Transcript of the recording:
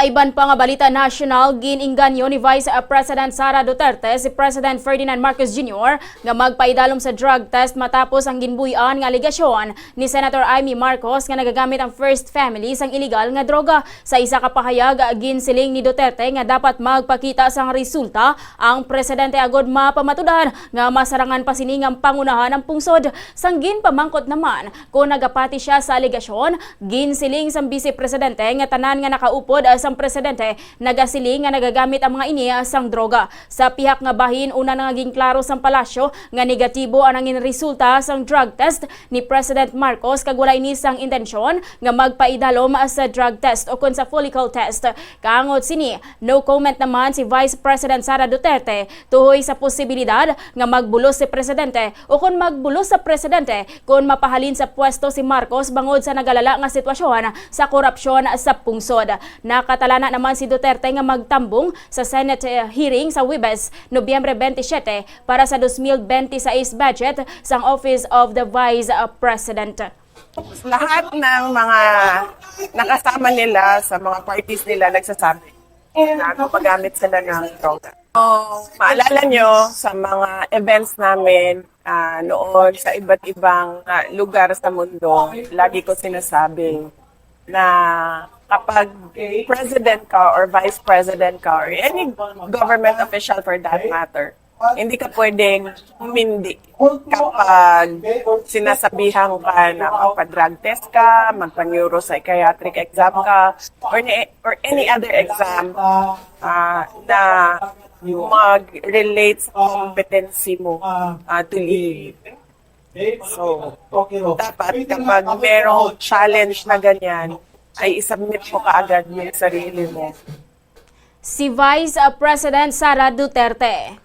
Sa iban pa nga balita national, gin-engganyo ni Vice President Sara Duterte si President Ferdinand Marcos Jr nga magpaidalom sa drug test matapos ang ginbuy-an nga alegasyon ni Senator Imee Marcos nga nagagamit ang first family sang iligal nga droga. Sa isa ka pahayag, ginsiling ni Duterte nga dapat magpakita sang resulta ang presidente agud mapamatud-an nga masarangan pa sini nga pangunahan ang pungsod. Sang ginpamangkot naman, kung nagapati siya sa alegasyon, ginsiling sang Bise Presidente nga tanan nga nakaupod sang presidente nagasiling nga nagagamit ang mga ini sang droga. Sa pihak nga bahin, una nga naging klaro sang palasyo nga negatibo ang nangin resulta sang drug test ni President Marcos kag wala ini sang intensyon nga magpaidalom sa drug test o kun sa follicle test. Kaangod sini, no comment naman si Vice President Sara Duterte tuhoy sa posibilidad nga magbulos si presidente o kung magbulos sa presidente kung mapahalin sa pwesto si Marcos bangod sa nagalala nga sitwasyon sa korupsyon sa pungsod. Nakatalana naman si Duterte nga magtambong sa Senate hearing sa Huwebes, Nobyembre 27 para sa 2026 budget sang Office of the Vice President. Lahat ng mga nakasama nila sa mga parties nila nagsasabi na gumagamit sila ng droga. Maalala nyo sa mga events namin noon sa iba't ibang lugar sa mundo, lagi ko sinasabi na kapag president ka or vice president ka or any government official for that matter, hindi ka pwedeng humindi kapag sinasabihan ka na magpa-drug test ka, magpa-neuropsychiatric exam ka, or any other exam na mag-relate sa competency mo to lead. So, dapat kapag merong challenge na ganyan, ay isubmit mo kaagad yung sarili mo. Si Vice President Sara Duterte.